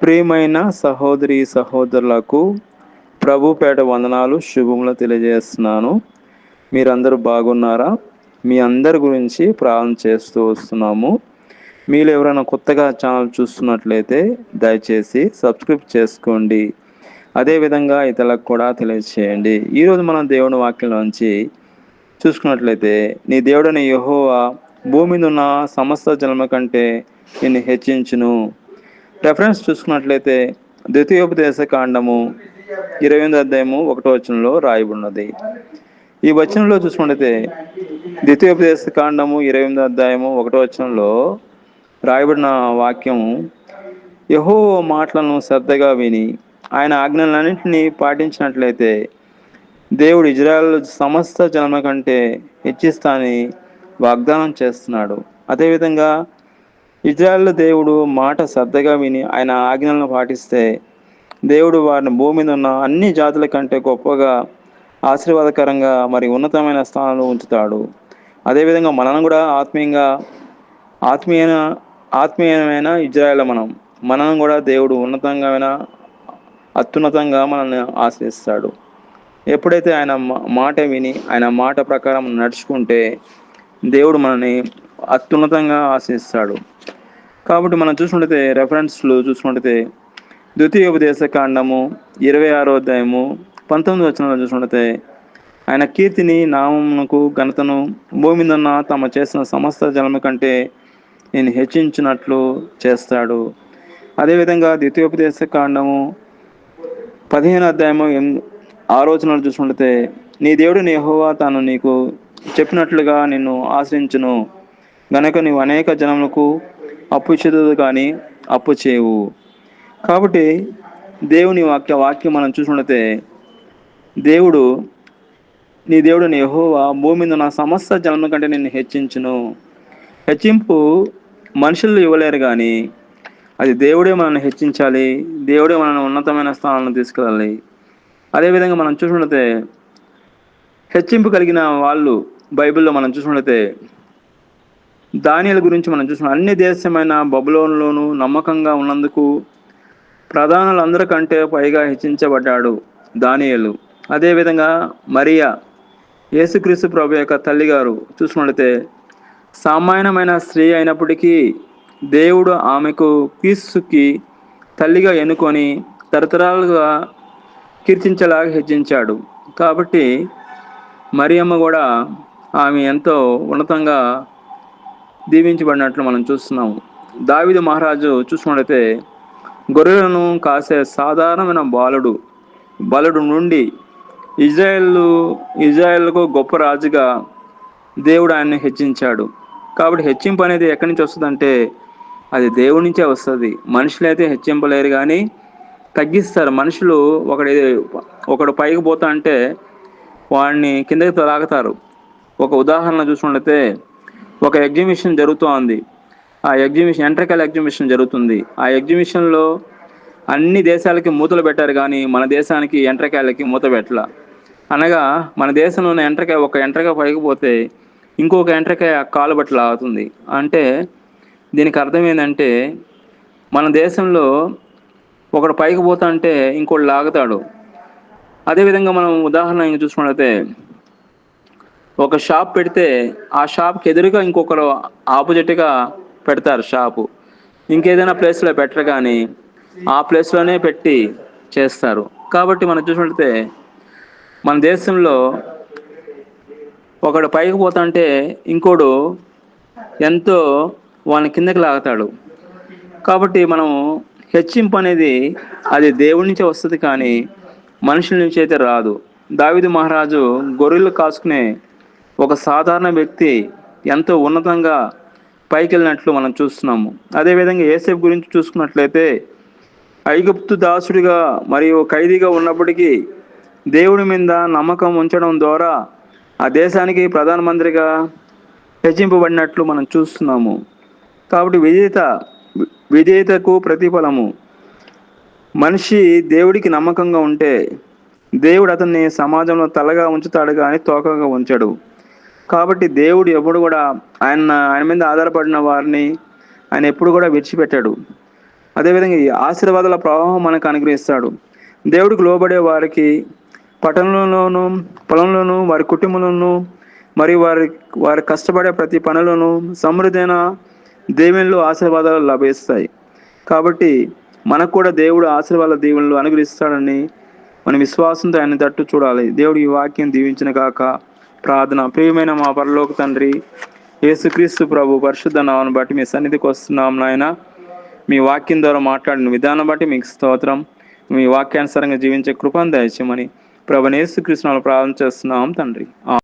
ప్రియమైన సహోదరి సహోదరులకు ప్రభుపేట వందనాలు శుభములు తెలియజేస్తున్నాను. మీరందరూ బాగున్నారా? మీ అందరి గురించి ప్రార్థన చేస్తూ వస్తున్నాము. మీరు ఎవరైనా కొత్తగా ఛానల్ చూస్తున్నట్లయితే దయచేసి సబ్స్క్రైబ్ చేసుకోండి. అదేవిధంగా ఇతరులకు కూడా తెలియజేయండి. ఈరోజు మనం దేవుని వాక్యంలోంచి చూసుకున్నట్లయితే, నీ దేవుడైన యెహోవా భూమి మీద ఉన్న సమస్త జన్మ కంటే నిన్ను హెచ్చించును. రెఫరెన్స్ చూసుకున్నట్లయితే ద్వితీయోపదేశ కాండము 28వ అధ్యాయము 1వ వచనంలో రాయబడినది. ఈ వచనంలో చూసుకున్నట్లయితే ద్వితీయోపదేశ కాండము 28వ అధ్యాయము 1వ వచనంలో రాయబడిన వాక్యం, యెహోవా మాటలను శ్రద్ధగా విని ఆయన ఆజ్ఞలన్నింటినీ పాటించినట్లయితే దేవుడు ఇజ్రాయెల్ సమస్త జన్మ కంటే హెచ్చిస్తానని వాగ్దానం చేస్తున్నాడు. అదేవిధంగా ఇజ్రాయెల్ దేవుడు మాట శ్రద్ధగా విని ఆయన ఆజ్ఞలను పాటిస్తే దేవుడు వారిని భూమి మీద ఉన్న అన్ని జాతుల కంటే గొప్పగా ఆశీర్వాదకరంగా మరి ఉన్నతమైన స్థానంలో ఉంచుతాడు. అదేవిధంగా మనల్ని కూడా ఆత్మీయమైన ఇజ్రాయెల్ మనం కూడా దేవుడు ఉన్నతంగా అత్యున్నతంగా మనల్ని ఆశ్రయిస్తాడు. ఎప్పుడైతే ఆయన మాట విని ఆయన మాట ప్రకారం నడుచుకుంటే దేవుడు మనల్ని అత్యున్నతంగా ఆశ్రయిస్తాడు. కాబట్టి మనం చూసుకుంటే రెఫరెన్స్లు చూసుకుంటే ద్వితీయోపదేశ కాండము 26వ అధ్యాయము 19వ వచనంలో చూసుకుంటే ఆయన కీర్తిని నామమునకు ఘనతను భూమి మీద ఉన్న తమ చేసిన సమస్త జన్మ కంటే నేను హెచ్చించినట్లు చేస్తాడు. అదేవిధంగా ద్వితీయోపదేశ కాండము 15వ అధ్యాయము 6వ వచనంలో చూసుకుంటే నీ దేవుడు యెహోవా తాను నీకు చెప్పినట్లుగా నిన్ను ఆశ్రయించును గనక నీవు అనేక జనములకు అప్పు చేదు కానీ అప్పు చేయవు. కాబట్టి దేవుని వాక్యం మనం చూసుకుంటే నీ దేవుడు యెహోవా భూమి మీద ఉన్న సమస్త జన్మ కంటే నిన్ను హెచ్చించును. హెచ్చింపు మనుషులు ఇవ్వలేరు, కానీ అది దేవుడే మనల్ని హెచ్చించాలి. దేవుడే మనల్ని ఉన్నతమైన స్థానంలో తీసుకెళ్ళాలి. అదేవిధంగా మనం చూసుకుంటే హెచ్చింపు కలిగిన వాళ్ళు బైబిల్లో మనం చూసుకుంటే దానియేలు గురించి మనం చూసుకున్నాం. అన్ని దేశమైన బబులోనులోను నమ్మకంగా ఉన్నందుకు ప్రధానులందరికంటే పైగా హెచ్చించబడ్డాడు దానియేలు. అదేవిధంగా మరియా, యేసుక్రీస్తు ప్రభు యొక్క తల్లిగారు చూసుకుంటే సామాన్యమైన స్త్రీ అయినప్పటికీ దేవుడు ఆమెకు క్రీస్తుకి తల్లిగా ఎన్నుకొని తరతరాలుగా కీర్తించేలాగా హెచ్చించాడు. కాబట్టి మరియమ్మ కూడా ఆమె ఎంతో ఉన్నతంగా దీవించబడినట్లు మనం చూస్తున్నాము. దావీదు మహారాజు చూసుకున్నట్లయితే గొర్రెలను కాసే సాధారణమైన బాలుడు నుండి ఇజ్రాయెల్కు గొప్ప రాజుగా దేవుడు ఆయన్ని హెచ్చించాడు. కాబట్టి హెచ్చింపు అనేది ఎక్కడి నుంచి వస్తుందంటే అది దేవుడి నుంచే వస్తుంది. మనుషులైతే హెచ్చింపలేరు, కానీ తగ్గిస్తారు. మనుషులు ఒకడు పైకి పోతా అంటే వాడిని కిందకి లాగుతారు. ఒక ఉదాహరణ చూసుకుంటే ఒక ఎగ్జిబిషన్ జరుగుతోంది. ఆ ఎగ్జిబిషన్ ఎంట్రకల్ ఎగ్జిబిషన్ జరుగుతుంది. ఆ ఎగ్జిబిషన్లో అన్ని దేశాలకి మూతలు పెట్టారు, కానీ మన దేశానికి ఎంట్రకాయలకి మూత పెట్టాల. అనగా మన దేశంలో ఉన్న ఒక ఎంట్రకాయ పైకి పోతే ఇంకొక ఎంట్రకాయ కాలు బట్టి లాగుతుంది. అంటే దీనికి అర్థం ఏంటంటే మన దేశంలో ఒకడు పైకి పోతా అంటే ఇంకోటి లాగుతాడు. అదేవిధంగా మనం ఉదాహరణ చూసుకున్నట్లయితే ఒక షాప్ పెడితే ఆ షాప్కి ఎదురుగా ఇంకొకరు ఆపోజిట్గా పెడతారు షాపు. ఇంకేదైనా ప్లేస్లో పెట్టరు, కానీ ఆ ప్లేస్లోనే పెట్టి చేస్తారు. కాబట్టి మనం చూసుకుంటే మన దేశంలో ఒకడు పైకి పోతుంటే ఇంకోడు ఎంతో వాళ్ళని కిందకి లాగుతాడు. కాబట్టి మనం హెచ్చింపు అనేది అది దేవుడి నుంచే వస్తుంది, కానీ మనుషుల నుంచి అయితే రాదు. దావీదు మహారాజు గొర్రెలు కాసుకునే ఒక సాధారణ వ్యక్తి ఎంతో ఉన్నతంగా పైకి వెళ్ళినట్లు మనం చూస్తున్నాము. అదేవిధంగా యోసేపు గురించి చూసుకున్నట్లయితే ఐగుప్తు దాసుడిగా మరియు ఖైదీగా ఉన్నప్పటికీ దేవుడి మీద నమ్మకం ఉంచడం ద్వారా ఆ దేశానికి ప్రధానమంత్రిగా హెచ్చింపబడినట్లు మనం చూస్తున్నాము. కాబట్టి విధేయతకు ప్రతిఫలము. మనిషి దేవుడికి నమ్మకంగా ఉంటే దేవుడు అతన్ని సమాజంలో తలగా ఉంచుతాడు, కానీ తోకగా ఉంచడు. కాబట్టి దేవుడు ఎప్పుడు కూడా ఆయన మీద ఆధారపడిన వారిని ఆయన ఎప్పుడు కూడా విడిచిపెట్టాడు. అదేవిధంగా ఈ ఆశీర్వాదాల ప్రవాహం మనకు అనుగ్రహిస్తాడు. దేవుడికి లోబడే వారికి పట్టణంలోనూ పొలంలోనూ వారి కుటుంబంలోనూ మరియు వారి కష్టపడే ప్రతి పనులను సమృద్ధైన దేవునిలో ఆశీర్వాదాలు లభిస్తాయి. కాబట్టి మనకు కూడా దేవుడు ఆశీర్వాద దీవెనలు అనుగ్రహిస్తాడని మన విశ్వాసంతో ఆయన తట్టు చూడాలి. దేవుడు ఈ వాక్యం దీవించిన కాక. ప్రార్థన. ప్రియమైన మా పరలోక తండ్రి, యేసుక్రీస్తు ప్రభు పరిశుద్ధ నామమును బట్టి మీ సన్నిధికి వస్తున్నాం నాయన. మీ వాక్యం ద్వారా మాట్లాడిన విధానం బట్టి మీకు స్తోత్రం. మీ వాక్యానుసారంగా జీవించే కృపను దయచేయమని ప్రభువైన యేసుక్రీస్తు నామములో ప్రార్థన చేస్తున్నాం తండ్రి.